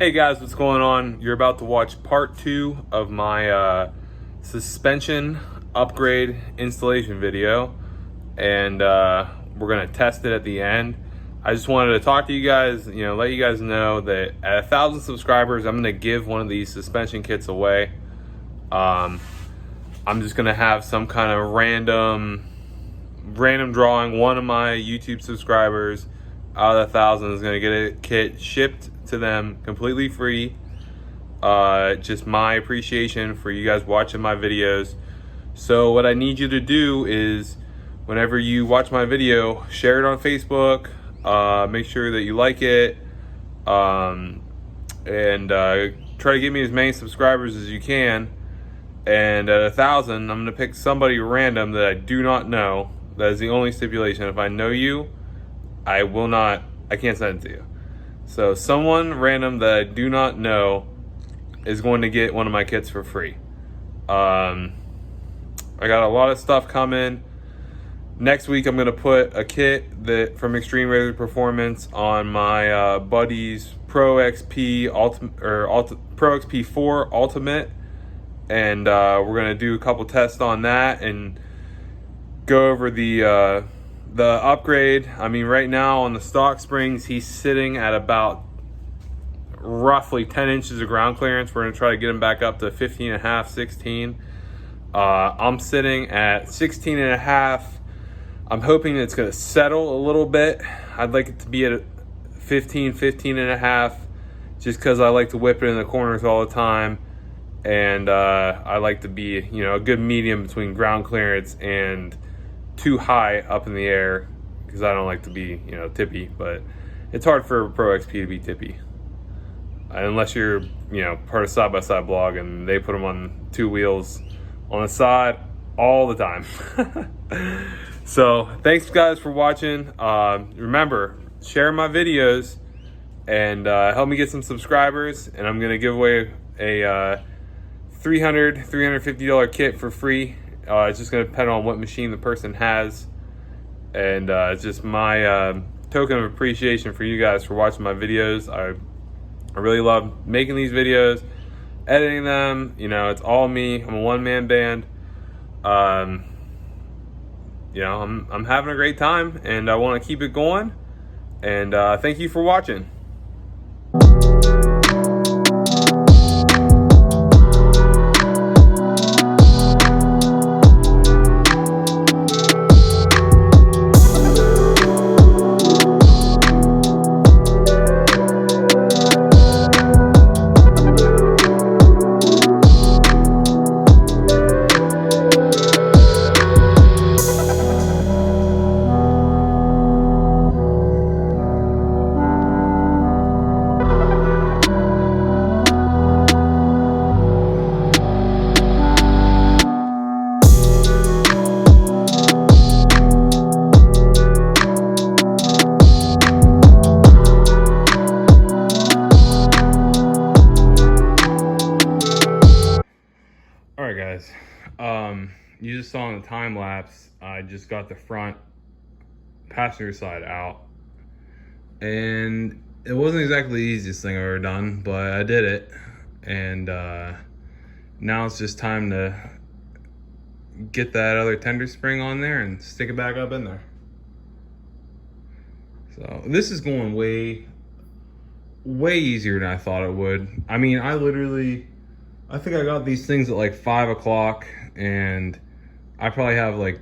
Hey guys, what's going on? You're about to watch part 2 of my suspension upgrade installation video, and we're gonna test it at the end. I just wanted to talk to you guys, let you guys know that at 1,000 subscribers, I'm gonna give one of these suspension kits away. I'm just gonna have some kind of random drawing. One of my YouTube subscribers out of 1,000 is gonna get a kit shipped to them completely free. Just my appreciation for you guys watching my videos. So what I need you to do is, whenever you watch my video, share it on Facebook, make sure that you like it, and try to get me as many subscribers as you can. And at 1,000, I'm gonna pick somebody random that I do not know. That is the only stipulation. If I know you, I can't send it to you. So someone random that I do not know is going to get one of my kits for free. I got a lot of stuff coming. Next week I'm going to put a kit from Xtreme RZR Performance on my buddy's Pro XP Pro XP 4 Ultimate, and we're going to do a couple tests on that and go over the upgrade. I mean, right now on the stock springs, he's sitting at about roughly 10 inches of ground clearance. We're gonna try to get him back up to 15 and a half, 16. I'm sitting at 16 and a half. I'm hoping it's gonna settle a little bit. I'd like it to be at 15 and a half, just because I like to whip it in the corners all the time. And I like to be, a good medium between ground clearance and too high up in the air, because I don't like to be, tippy. But it's hard for Pro XP to be tippy, unless you're, part of Side by Side blog and they put them on 2 wheels on the side all the time. So thanks guys for watching. Remember, share my videos and help me get some subscribers, and I'm gonna give away a $350 kit for free. It's just going to depend on what machine the person has, and it's just my token of appreciation for you guys for watching my videos. I really love making these videos, editing them. It's all me. I'm a one-man band. I'm having a great time, and I want to keep it going. And thank you for watching. Alright guys, you just saw in the time lapse, I just got the front passenger side out, and it wasn't exactly the easiest thing I've ever done, but I did it. And now it's just time to get that other tender spring on there and stick it back up in there. So this is going way easier than I thought it would. I mean, I think I got these things at like 5 o'clock, and I probably have like,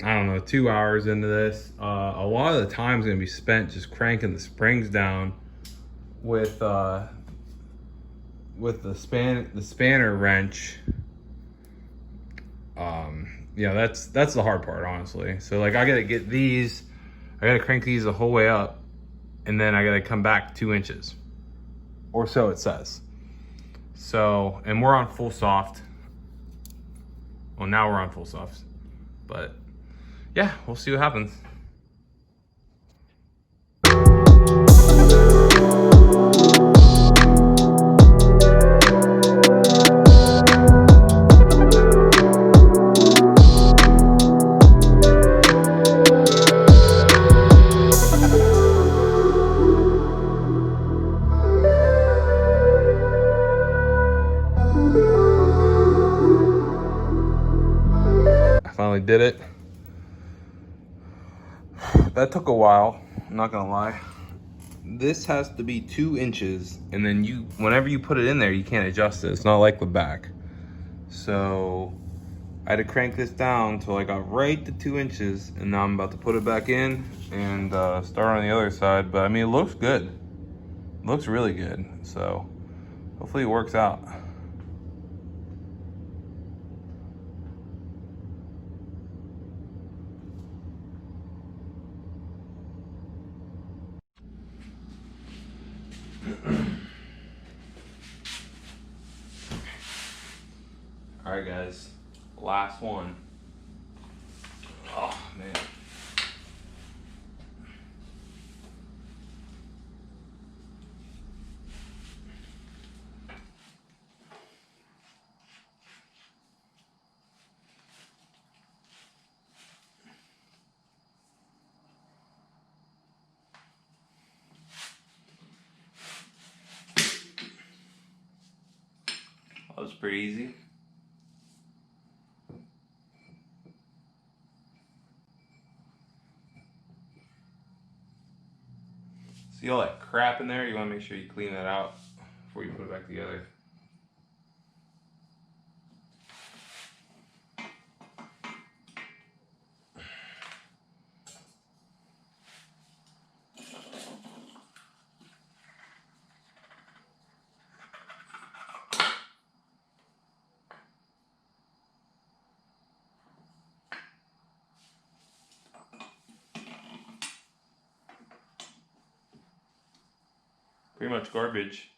I don't know, 2 hours into this. A lot of the time is gonna be spent just cranking the springs down with the spanner wrench. That's the hard part, honestly. So like, I gotta crank these the whole way up, and then I gotta come back 2 inches, or so it says. So, and we're on full soft. Well, now we're on full soft, but yeah, we'll see what happens. did it. That took a while, I'm not gonna lie. This has to be 2 inches, and then whenever you put it in there, you can't adjust it. It's not like the back. So I had to crank this down till I got right to 2 inches, and now I'm about to put it back in and start on the other side. But I mean, it looks good. It looks really good. So hopefully it works out. All right, guys, last one. Oh, man. That was pretty easy. See all that crap in there? You want to make sure you clean that out before you put it back together. Pretty much garbage.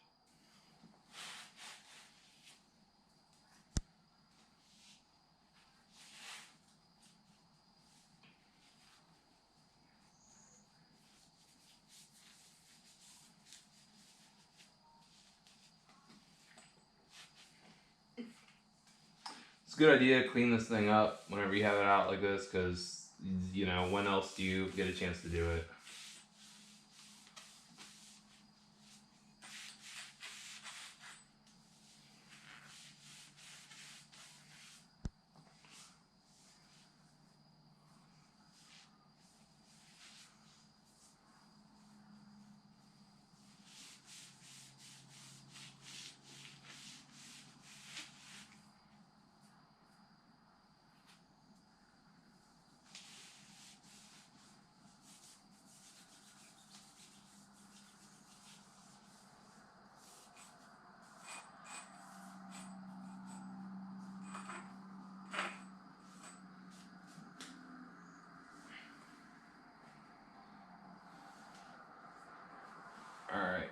It's a good idea to clean this thing up whenever you have it out like this, because, you know, when else do you get a chance to do it? Alright.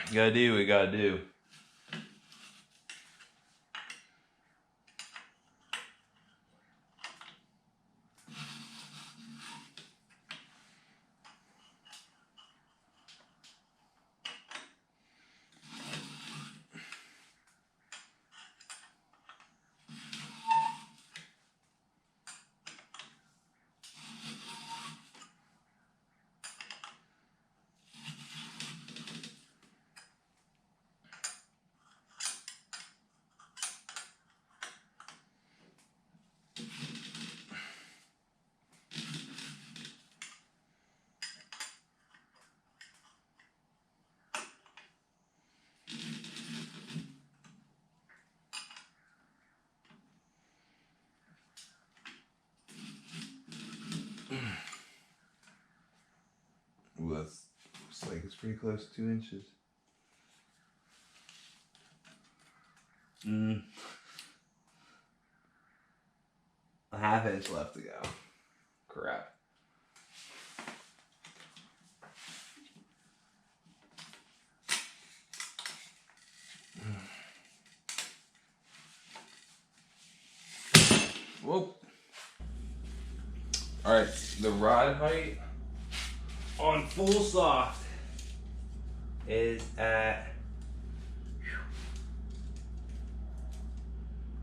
You gotta do what you gotta do. pretty close to 2 inches. A ½ inch left to go. Crap. Whoa. Alright, the rod height on full soft is at,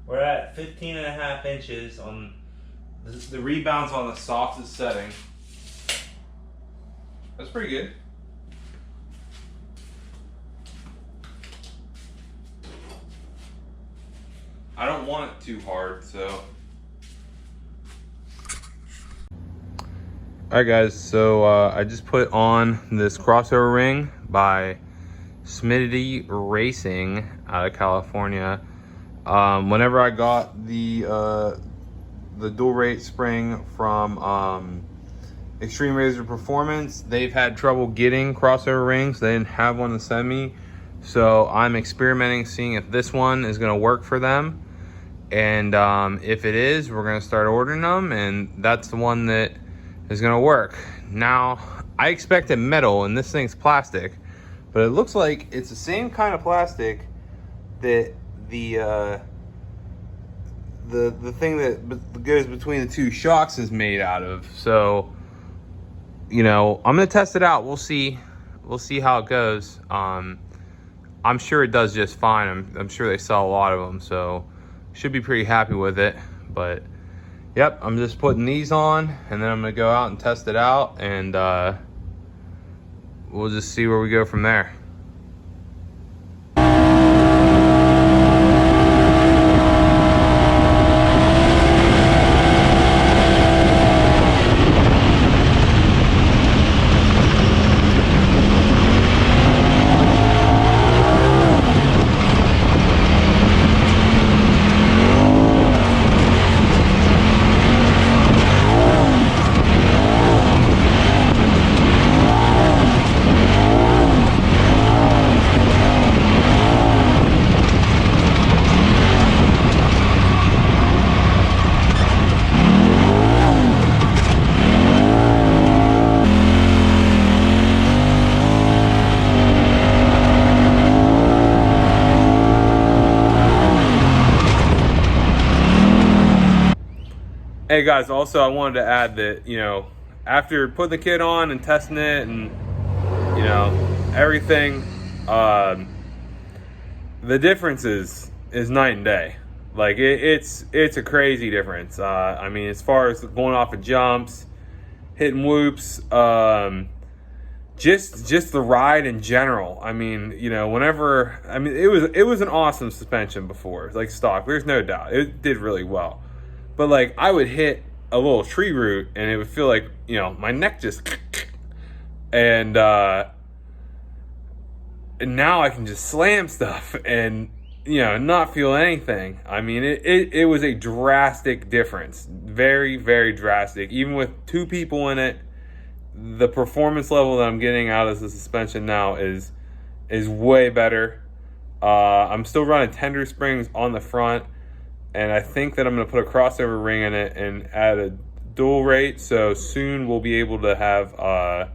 we're at 15.5 inches on the rebound's on the softest setting. That's pretty good. I don't want it too hard, so. Alright guys, so I just put on this crossover ring by Smitty Racing out of California. Whenever I got the dual rate spring from Xtreme RZR Performance, they've had trouble getting crossover rings. They didn't have one to send me, so I'm experimenting, seeing if this one is going to work for them. And if it is, we're going to start ordering them, and that's the one that is going to work. Now, I expected metal, and this thing's plastic, but it looks like it's the same kind of plastic that the thing that goes between the two shocks is made out of. So, you know, I'm gonna test it out. We'll see how it goes. I'm sure it does just fine. I'm sure they sell a lot of them, so should be pretty happy with it. But yep, I'm just putting these on, and then I'm gonna go out and test it out, and we'll just see where we go from there. Hey guys, also I wanted to add that, you know, after putting the kit on and testing it and, you know, everything, the difference is night and day. Like it's a crazy difference. I mean, as far as going off of jumps, hitting whoops, just the ride in general. I mean, you know, whenever, I mean, it was an awesome suspension before, like stock. There's no doubt it did really well. But like I would hit a little tree root and it would feel like, you know, my neck just, and now I can just slam stuff and, you know, not feel anything. I mean, it was a drastic difference. Very, very drastic. Even with 2 people in it, the performance level that I'm getting out of the suspension now is way better. I'm still running tender springs on the front. And I think that I'm going to put a crossover ring in it and add a dual rate. So soon we'll be able to have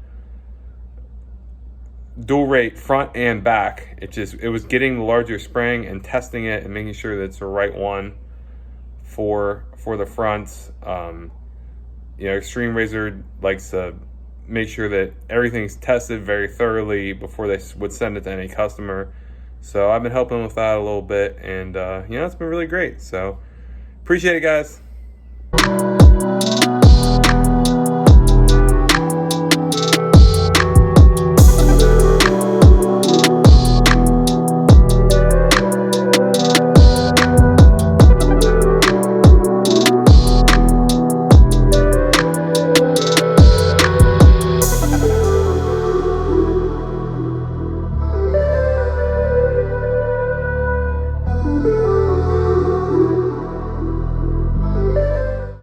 dual rate front and back. It was getting the larger spring and testing it and making sure that it's the right one for the fronts. You know, Xtreme RZR likes to make sure that everything's tested very thoroughly before they would send it to any customer. So I've been helping with that a little bit, and you know, it's been really great. So appreciate it, guys.